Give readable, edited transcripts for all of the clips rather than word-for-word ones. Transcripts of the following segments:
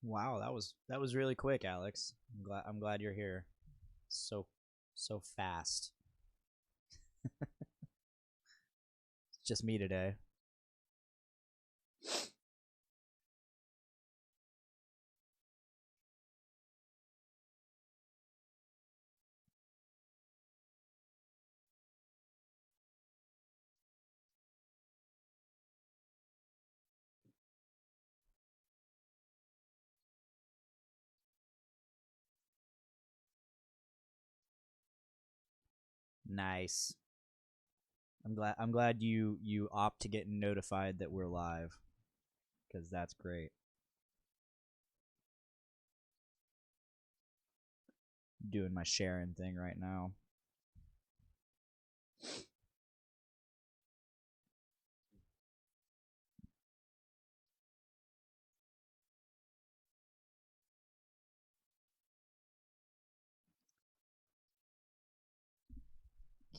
Wow, that was really quick, Alex. I'm glad you're here. So fast. It's just me today. Nice. I'm glad you opt to get notified that we're live because that's great. Doing my sharing thing right now.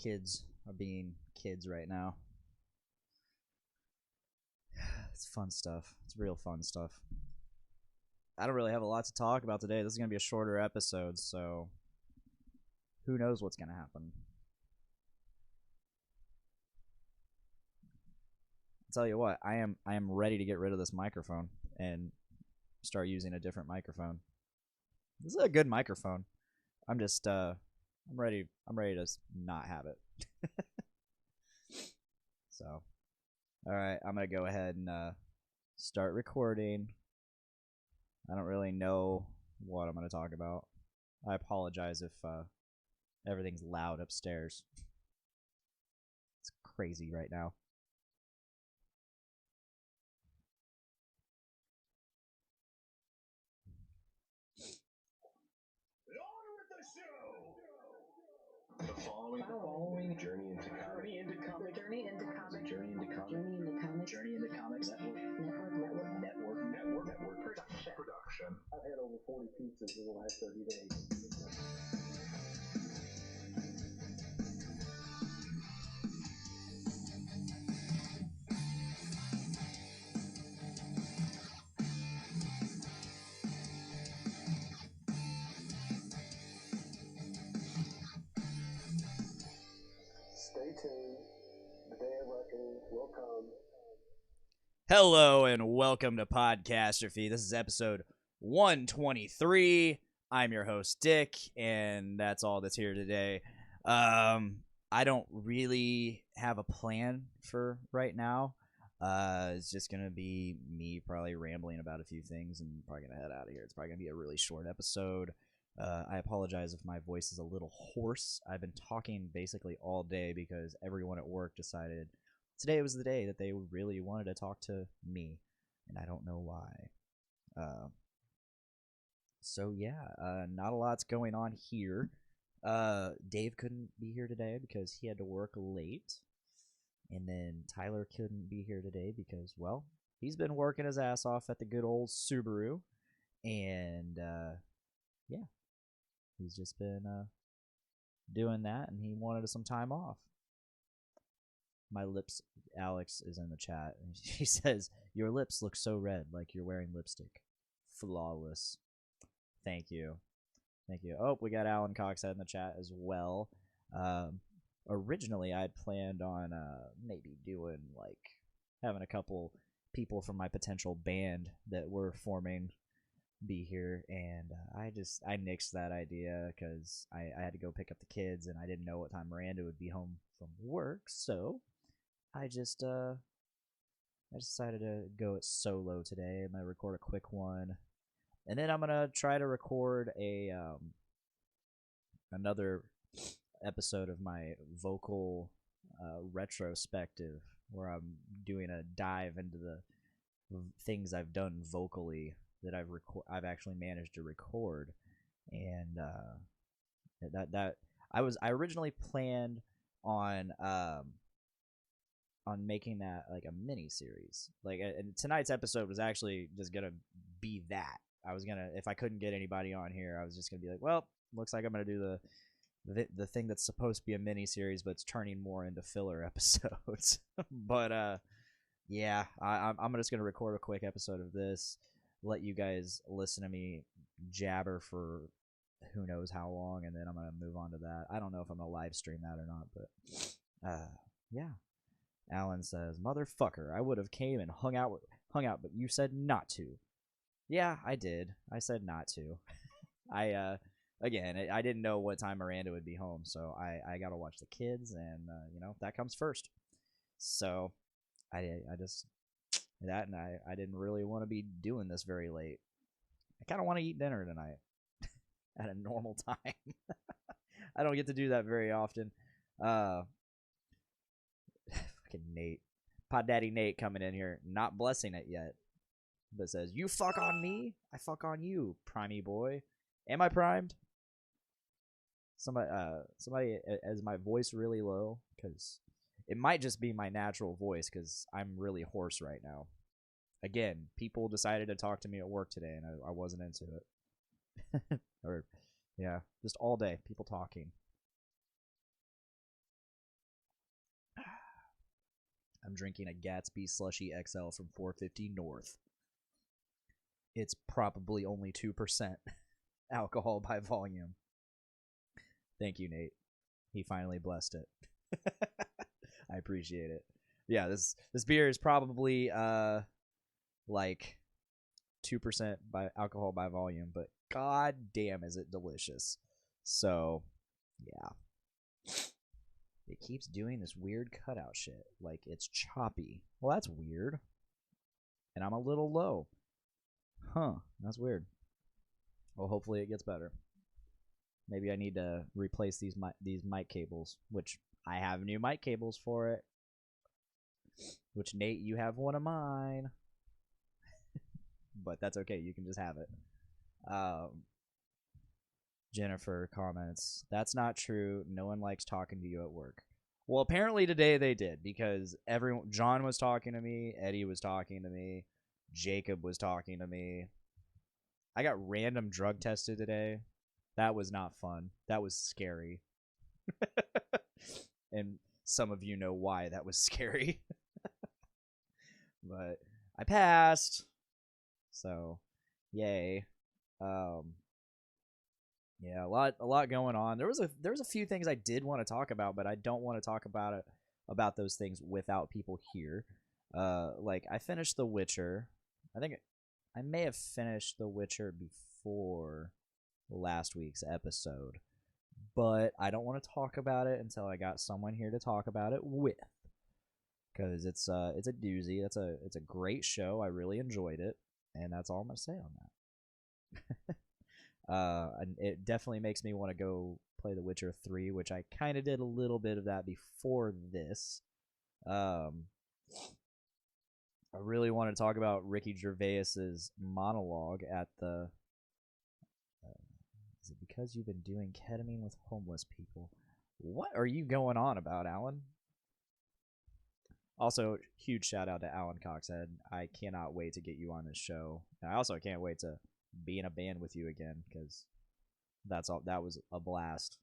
Kids are being kids right now. It's fun stuff. It's real fun stuff. I don't really have a lot to talk about today. This is going to be a shorter episode, so who knows what's going to happen. I'll tell you what, I am ready to get rid of this microphone and start using a different microphone. This is a good microphone. I'm just I'm ready to not have it. So, all right, I'm going to go ahead and start recording. I don't really know what I'm going to talk about. I apologize if everything's loud upstairs. It's crazy right now. The following journey into comics. Journey into comics. Journey into comics. Journey into comics. Journey into comics. Network. Production. I've had over 40 pizzas in the last 30 days. Stay tuned. The day of reckoning will come. Hello and welcome to Podcastrophe. This is episode 123. I'm your host, Dick, and that's all that's here today. I don't really have a plan for right now. It's just going to be me probably rambling about a few things and probably going to head out of here. It's probably going to be a really short episode. I apologize if my voice is a little hoarse. I've been talking basically all day because everyone at work decided today was the day that they really wanted to talk to me, and I don't know why. So yeah, not a lot's going on here. Dave couldn't be here today because he had to work late, and then Tyler couldn't be here today because, well, he's been working his ass off at the good old Subaru, and yeah, he's just been doing that, and he wanted some time off. My lips, Alex is in the chat, and she says, "Your lips look so red, like you're wearing lipstick. Flawless." Thank you. Thank you. Oh, we got Alan Coxhead in the chat as well. Originally, I had planned on maybe doing, like, having a couple people from my potential band that we're forming be here, and I nixed that idea because I had to go pick up the kids, and I didn't know what time Miranda would be home from work, so I decided to go it solo today. I'm gonna record a quick one, and then I'm gonna try to record another episode of my vocal retrospective, where I'm doing a dive into the things I've done vocally that I've actually managed to record, and that I originally planned on making that like a mini series. Like, and tonight's episode was actually just gonna be that. I was gonna, if I couldn't get anybody on here, I was just gonna be like, well, looks like I'm gonna do the thing that's supposed to be a mini series, but it's turning more into filler episodes. But yeah, I'm just gonna record a quick episode of this. let you guys listen to me jabber for who knows how long, and then I'm gonna move on to that. I don't know if I'm gonna live stream that or not, but yeah. Alan says, "Motherfucker, I would have came and hung out, but you said not to." Yeah, I did. I said not to. I again, I didn't know what time Miranda would be home, so I got to watch the kids, and that comes first. So I just that, and I didn't really want to be doing this very late. I kind of want to eat dinner tonight at a normal time. I don't get to do that very often. Fucking Nate, Pod Daddy Nate coming in here, not blessing it yet, but says, "You fuck on me, I fuck on you, primey boy." Am I primed? Somebody, is my voice really low? Because it might just be my natural voice, because I'm really hoarse right now. Again, people decided to talk to me at work today, and I wasn't into it. Or, yeah, just all day, people talking. I'm drinking a Gatsby Slushy XL from 450 North. It's probably only 2% alcohol by volume. Thank you, Nate. He finally blessed it. I appreciate it. Yeah, this beer is probably like 2% by alcohol by volume, but god damn is it delicious. So, yeah. It keeps doing this weird cutout shit. Like, it's choppy. Well, that's weird. And I'm a little low. Huh, that's weird. Well, hopefully it gets better. Maybe I need to replace these mic cables, which I have new mic cables for it. Which, Nate, you have one of mine. But that's okay. You can just have it. Jennifer comments, "That's not true. No one likes talking to you at work." Well, apparently today they did, because John was talking to me, Eddie was talking to me, Jacob was talking to me. I got random drug tested today. That was not fun. That was scary. And some of you know why that was scary. But I passed. So, yay. Yeah, a lot going on. There was a few things I did want to talk about, but I don't want to talk about those things without people here. Like, I finished The Witcher. I think I may have finished The Witcher before last week's episode, but I don't want to talk about it until I got someone here to talk about it with, because it's a doozy. It's a great show. I really enjoyed it, and that's all I'm gonna say on that. And it definitely makes me want to go play The Witcher 3, which I kind of did a little bit of that before this. I really want to talk about Ricky Gervais's monologue at the. Is it because you've been doing ketamine with homeless people? What are you going on about, Alan? Also, huge shout out to Alan Coxhead. I cannot wait to get you on this show. And I also can't wait to be in a band with you again, because that was a blast.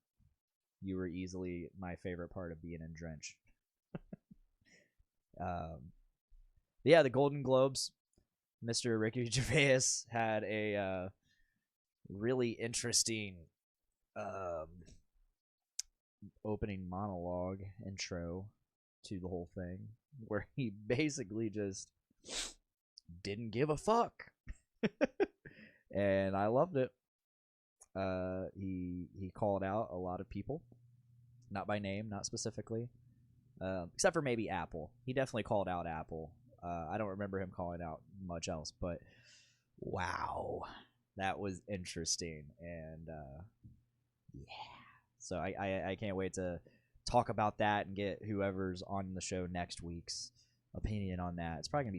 You were easily my favorite part of being in Drench. Yeah, the Golden Globes. Mr. Ricky Gervais had a really interesting opening monologue intro to the whole thing, where he basically just didn't give a fuck. And I loved it. He called out a lot of people, not by name, not specifically, except for maybe Apple. He definitely called out Apple. I don't remember him calling out much else, but wow, that was interesting. And yeah, so I can't wait to talk about that and get whoever's on the show next week's opinion on that. It's probably gonna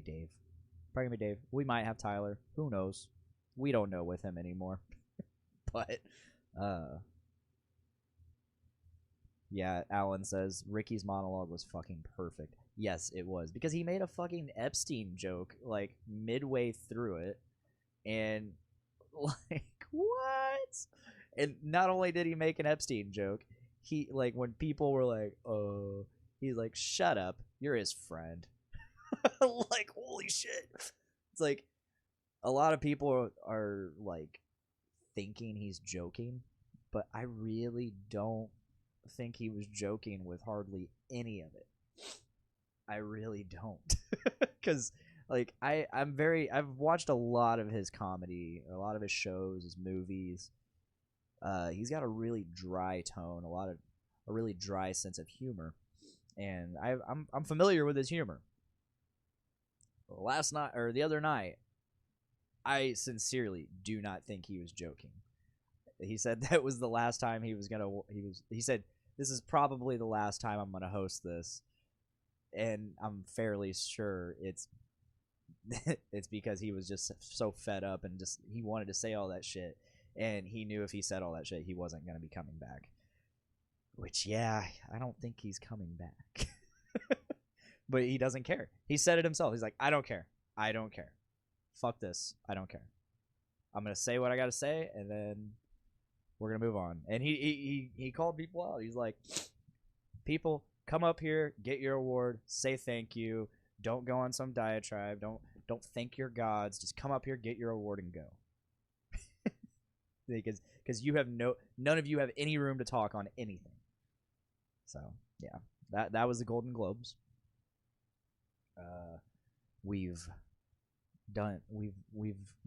be Dave. We might have Tyler. Who knows? We don't know with him anymore. But yeah, Alan says Ricky's monologue was fucking perfect. Yes, it was, because he made a fucking Epstein joke like midway through it, and like, what? And not only did he make an Epstein joke, he, like, when people were like, "Oh," he's like, "Shut up, you're his friend." Like, holy shit! It's like, a lot of people are like thinking he's joking, but I really don't think he was joking with hardly any of it. I really don't, because like I've watched a lot of his comedy, a lot of his shows, his movies. He's got a really dry tone, a really dry sense of humor, and I'm familiar with his humor. Last night or the other night, I sincerely do not think he was joking. He said that was the last time he said this is probably the last time I'm gonna host this, and I'm fairly sure it's because he was just so fed up and just he wanted to say all that shit, and he knew if he said all that shit he wasn't gonna be coming back. Which, yeah, I don't think he's coming back. But he doesn't care. He said it himself. He's like, I don't care. I don't care. Fuck this. I don't care. I'm gonna say what I gotta say, and then we're gonna move on. And he called people out. He's like, people, come up here, get your award, say thank you. Don't go on some diatribe. Don't thank your gods. Just come up here, get your award, and go. Because you have none of you have any room to talk on anything. So yeah, that was the Golden Globes. We've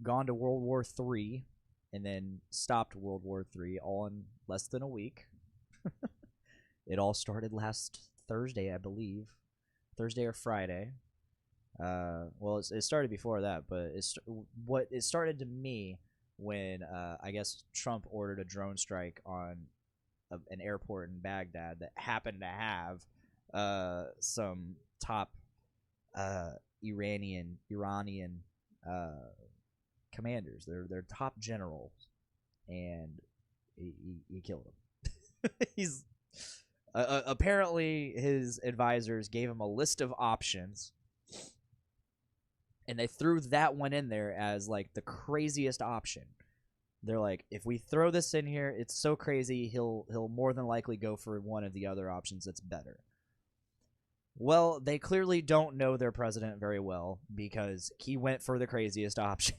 gone to World War III and then stopped World War III all in less than a week. It all started last Thursday, I believe, Thursday or Friday. Well, it started before that, but it started to me when I guess Trump ordered a drone strike on an airport in Baghdad that happened to have some top Iranian commanders. They're top generals, and he killed them. He's apparently his advisors gave him a list of options, and they threw that one in there as like the craziest option. They're like, if we throw this in here, it's so crazy he'll more than likely go for one of the other options that's better. Well, they clearly don't know their president very well because he went for the craziest option.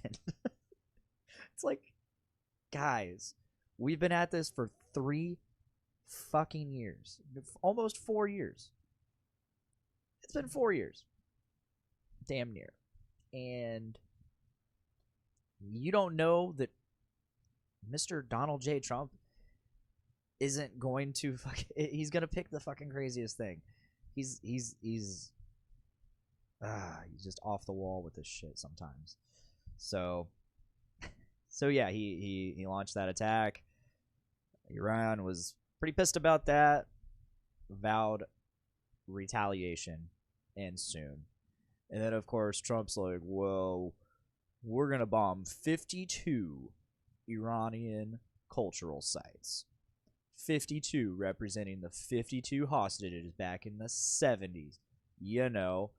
It's like, guys, we've been at this for 3 fucking years. Almost 4 years. It's been 4 years. Damn near. And you don't know that Mr. Donald J. Trump isn't going to he's going to pick the fucking craziest thing. He's just off the wall with this shit sometimes. So yeah, he launched that attack. Iran was pretty pissed about that, vowed retaliation and soon. And then of course Trump's like, "Whoa, we're going to bomb 52 Iranian cultural sites." 52 representing the 52 hostages back in the 70s. You know,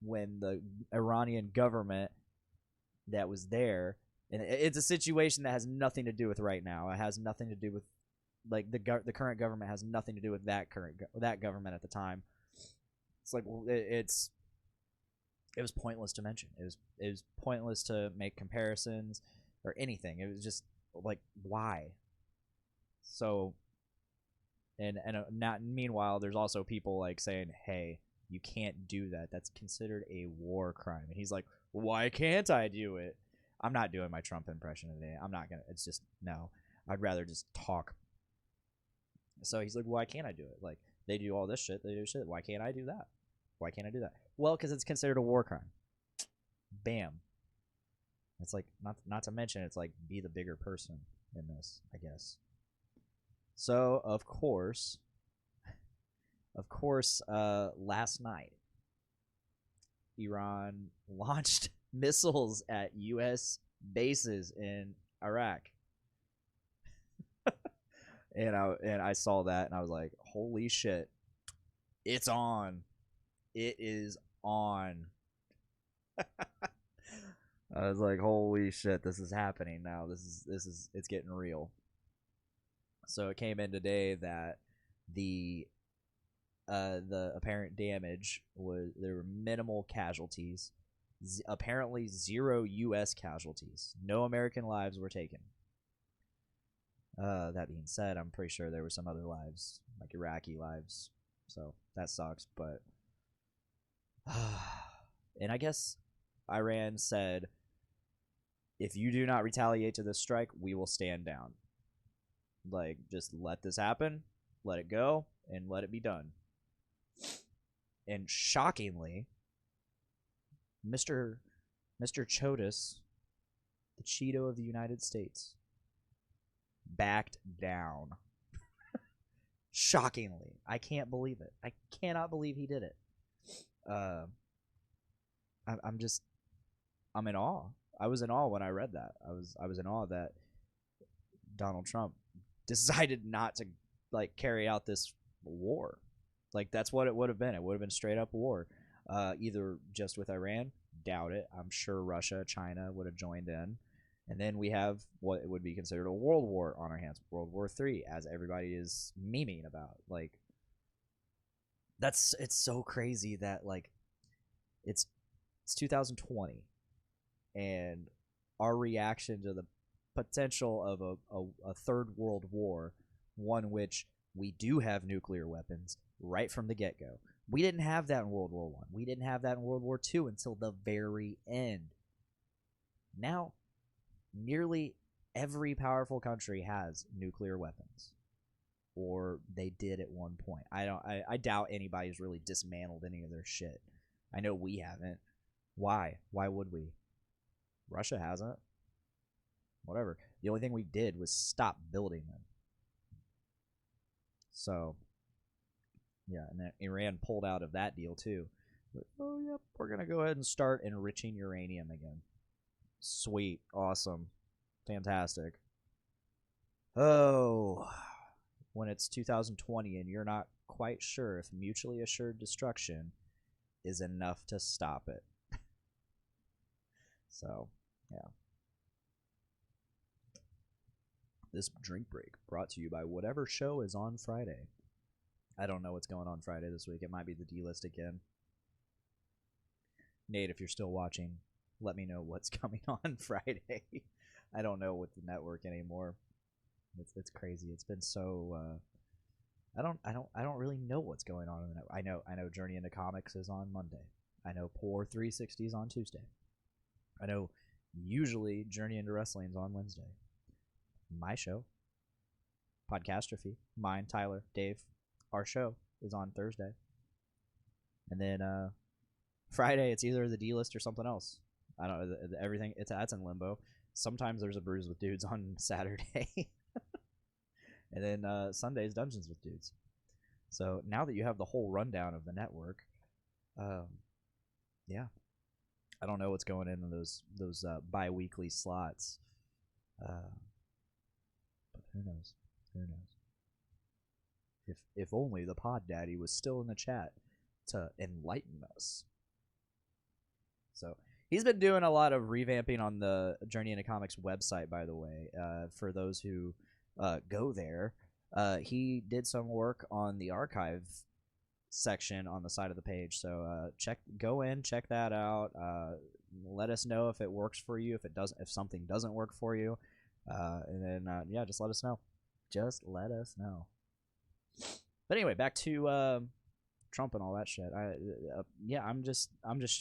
when the Iranian government that was there, and it's a situation that has nothing to do with right now. It has nothing to do with like the current government has nothing to do with that government at the time. It's like it was pointless to mention. It was pointless to make comparisons or anything. It was just like, why? So, and not meanwhile, there's also people like saying, "Hey, you can't do that. That's considered a war crime." And he's like, "Why can't I do it?" I'm not doing my Trump impression today. I'm not gonna. It's just no. I'd rather just talk. So he's like, "Why can't I do it? Like they do all this shit. They do shit. Why can't I do that? Why can't I do that?" Well, because it's considered a war crime. Bam. It's like not to mention it's like be the bigger person in this, I guess. So of course, last night, Iran launched missiles at U.S. bases in Iraq, and I saw that and I was like, "Holy shit, it's on! It is on!" I was like, "Holy shit, this is happening now. This is it's getting real." So it came in today that the apparent damage was there were minimal casualties. Apparently 0 U.S. casualties. No American lives were taken. That being said, I'm pretty sure there were some other lives, like Iraqi lives. So that sucks, but and I guess Iran said, if you do not retaliate to this strike, we will stand down. Like, just let this happen, let it go, and let it be done. And shockingly, Mr. Chotis, the Cheeto of the United States, backed down. Shockingly. I can't believe it. I cannot believe he did it. I'm in awe. I was in awe when I read that. I was in awe that Donald Trump decided not to like carry out this war. Like, that's what it would have been. It would have been straight up war. Either just with Iran, doubt it. I'm sure Russia, China would have joined in. And then we have what would be considered a world war on our hands, World War III, as everybody is memeing about. Like, it's so crazy that like it's 2020, and our reaction to the potential of a third world war, one which we do have nuclear weapons right from the get-go. We didn't have that in World War I. We didn't have that in World War II until the very end. Now, nearly every powerful country has nuclear weapons, or they did at one point. I doubt anybody's really dismantled any of their shit. I know we haven't. Why? Why would we? Russia hasn't. Whatever. The only thing we did was stop building them. So, yeah, and then Iran pulled out of that deal too. But, oh, yep, we're going to go ahead and start enriching uranium again. Sweet. Awesome. Fantastic. Oh, when it's 2020 and you're not quite sure if mutually assured destruction is enough to stop it. So, yeah. This drink break brought to you by whatever show is on Friday. I don't know what's going on Friday this week. It might be the D-list again. Nate, if you're still watching, let me know what's coming on Friday. I don't know with the network anymore. It's crazy. It's been so I don't really know what's going on in the network. I know Journey into Comics is on Monday. I know Poor 360 is on Tuesday. I know usually Journey into Wrestling is on Wednesday. My show, Podcastrophe, mine, Tyler, Dave, our show is on Thursday. And then Friday, it's either the D-list or something else. I don't know. Everything, that's in limbo. Sometimes there's a Brews with Dudes on Saturday. And then Sunday's Dungeons with Dudes. So now that you have the whole rundown of the network, yeah. I don't know what's going in those bi-weekly slots. But who knows? Who knows? If only the Pod Daddy was still in the chat to enlighten us. So he's been doing a lot of revamping on the Journey into Comics website, by the way. For those who go there, he did some work on the archive section on the side of the page. So go in, check that out. Let us know if it works for you. If something doesn't work for you, and then yeah, just let us know. Just let us know. But anyway, back to Trump and all that shit. Yeah, I'm just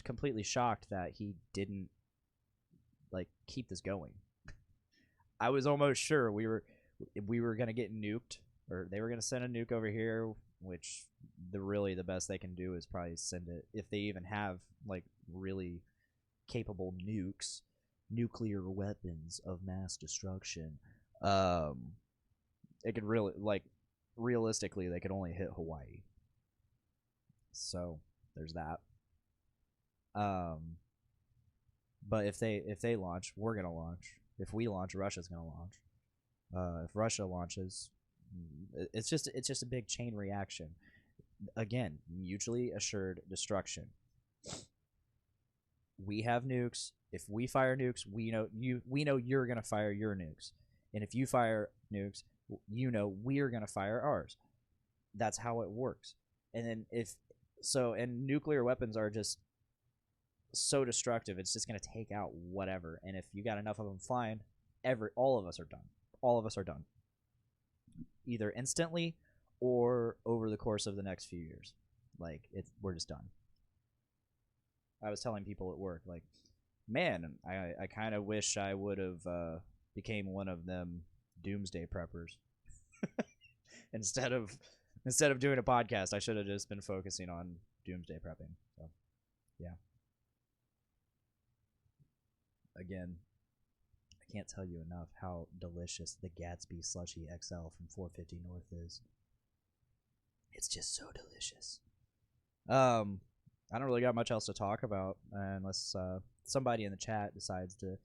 completely shocked that he didn't like keep this going. I was almost sure we were gonna get nuked, or they were gonna send a nuke over here, which the best they can do is probably send it, if they even have like really capable nukes, nuclear weapons of mass destruction. It could really, like, realistically, they could only hit Hawaii. So there's that. But if they launch, we're gonna launch. If we launch, Russia's gonna launch. If Russia launches, it's just a big chain reaction. Again, mutually assured destruction. We have nukes. If we fire nukes, we know you're gonna fire your nukes, and if you fire nukes, we're gonna fire ours. That's how it works. And then and nuclear weapons are just so destructive. It's just gonna take out whatever. And if you got enough of them flying, all of us are done. All of us are done, either instantly or over the course of the next few years. Like we're just done. I was telling people at work, like, man, I kind of wish I would have became one of them doomsday preppers instead of doing a podcast. I should have just been focusing on doomsday prepping. So, yeah. Again, I can't tell you enough how delicious the Gatsby Slushy XL from 450 North is. It's just so delicious. I don't really got much else to talk about unless somebody in the chat decides to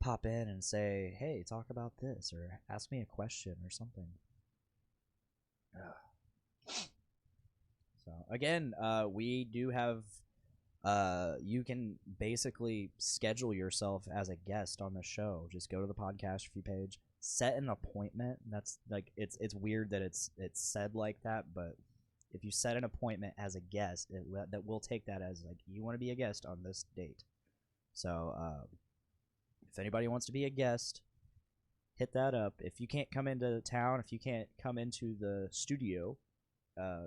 pop in and say, hey, talk about this, or ask me a question or something. So, again, we do have, you can basically schedule yourself as a guest on the show. Just go to the podcast page, set an appointment. That's like, it's weird that it's said like that, but if you set an appointment as a guest, that will take that as like, you want to be a guest on this date. So if anybody wants to be a guest, hit that up. If you can't come into town, if you can't come into the studio,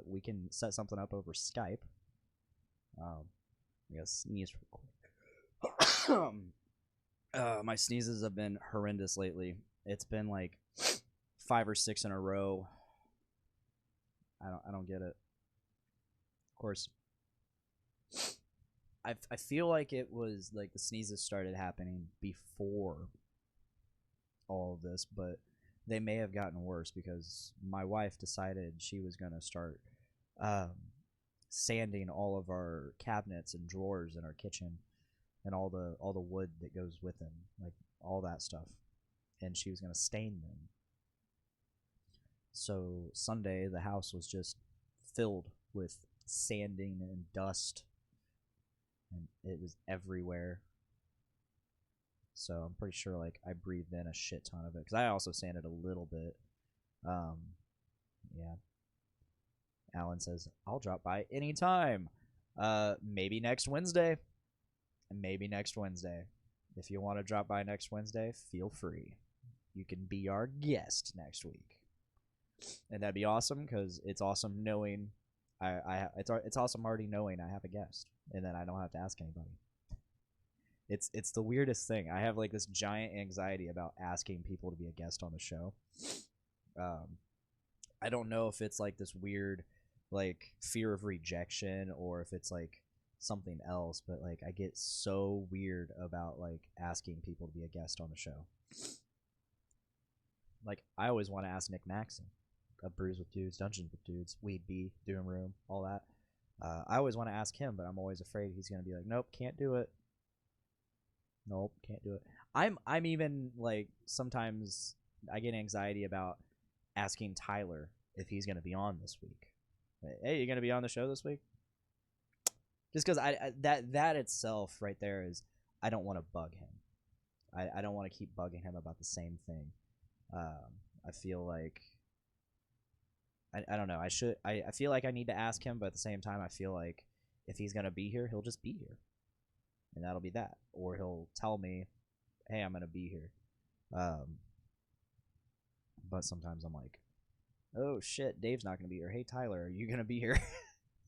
we can set something up over Skype. I gotta sneeze real quick. My sneezes have been horrendous lately. It's been like 5 or 6 in a row. I don't get it. Of course, I feel like it was like the sneezes started happening before all of this, but they may have gotten worse because my wife decided she was gonna start sanding all of our cabinets and drawers in our kitchen and all the wood that goes with them, like all that stuff, and she was gonna stain them. So Sunday, the house was just filled with sanding and dust, and it was everywhere. So I'm pretty sure, like, I breathed in a shit ton of it, because I also sanded a little bit. Yeah. Alan says, I'll drop by anytime. Maybe next Wednesday. Maybe next Wednesday. If you want to drop by next Wednesday, feel free. You can be our guest next week. And that'd be awesome, because it's awesome knowing it's awesome already knowing I have a guest, and then I don't have to ask anybody. It's the weirdest thing. I have like this giant anxiety about asking people to be a guest on the show. I don't know if it's like this weird like fear of rejection or if it's like something else, but like I get so weird about like asking people to be a guest on the show. Like I always want to ask Nick Maxon of Brews with Dudes, Dungeons with Dudes, Weed Bee, Doom Room, all that. I always want to ask him, but I'm always afraid he's going to be like, nope, can't do it. Nope, can't do it. I'm even like sometimes I get anxiety about asking Tyler if he's going to be on this week. Hey, you going to be on the show this week? Just because that itself right there is I don't want to bug him. I don't want to keep bugging him about the same thing. I feel like I don't know. I feel like I need to ask him, but at the same time, I feel like if he's gonna be here, he'll just be here, and that'll be that. Or he'll tell me, "Hey, I'm gonna be here." But sometimes I'm like, "Oh shit, Dave's not gonna be here. Hey, Tyler, are you gonna be here?"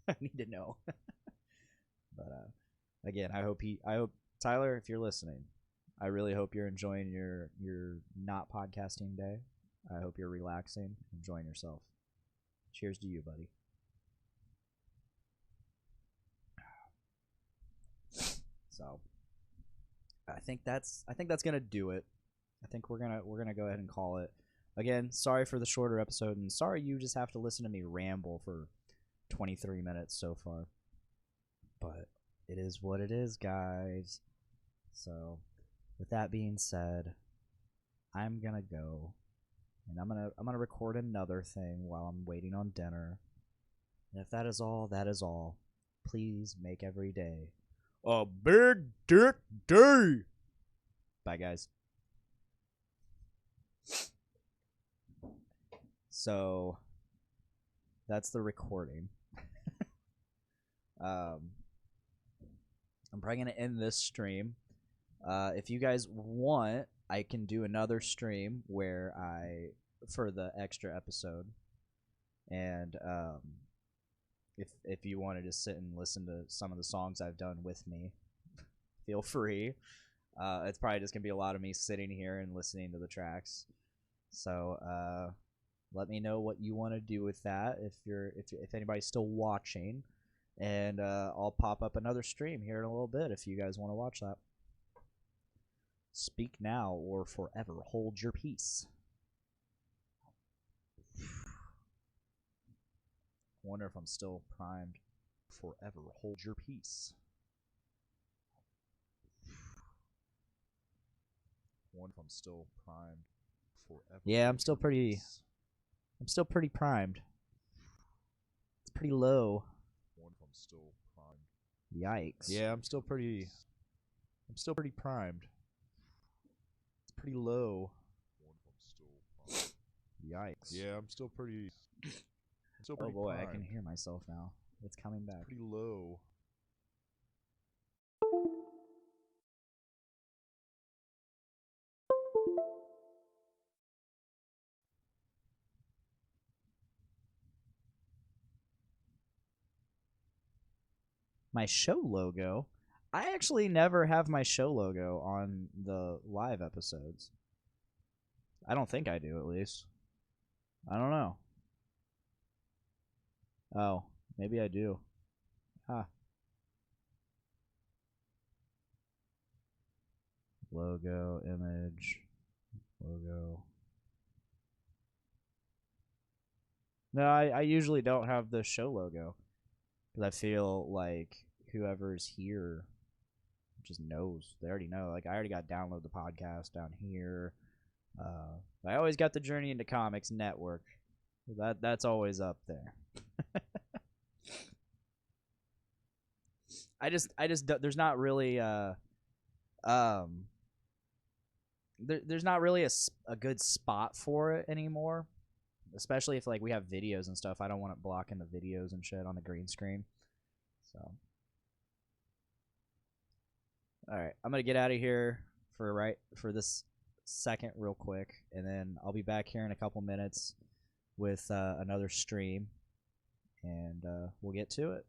I need to know. But again, I hope Tyler, if you're listening, I really hope you're enjoying your not podcasting day. I hope you're relaxing, enjoying yourself. Cheers to you, buddy. So, I think that's gonna do it. I think we're gonna go ahead and call it. Again, sorry for the shorter episode, and sorry you just have to listen to me ramble for 23 minutes so far. But it is what it is, guys. So, with that being said, I'm gonna go. And I'm gonna record another thing while I'm waiting on dinner. And if that is all, that is all. Please make every day a big dick day. Bye, guys. So that's the recording. I'm probably gonna end this stream. If you guys want, I can do another stream where for the extra episode, and if you wanted to sit and listen to some of the songs I've done with me, feel free. It's probably just gonna be a lot of me sitting here and listening to the tracks. So let me know what you want to do with that if anybody's still watching, and I'll pop up another stream here in a little bit if you guys want to watch that. Speak now or forever hold your peace. Wonder if I'm still primed. Forever hold your peace. Wonder if I'm still primed. Forever. Yeah, I'm still pretty primed. It's pretty low. Wonder if I'm still primed. Yikes. Yeah, I'm still pretty primed. It's pretty low. Wonder if I'm still primed. Yikes. Yeah, I'm still pretty oh boy, primed. I can hear myself now. It's coming back. Pretty low. My show logo? I actually never have my show logo on the live episodes. I don't think I do, at least. I don't know. Oh, maybe I do. Ah. Logo, image, logo. No, I usually don't have the show logo. Because I feel like whoever's here just knows. They already know. Like, I already got download the podcast down here. I always got the Journey into Comics network. That's always up there. There's not really there's not really a good spot for it anymore, especially if like we have videos and stuff. I don't want it blocking the videos and shit on the green screen. So all right, I'm gonna get out of here for this second real quick, and then I'll be back here in a couple minutes with another stream, and we'll get to it.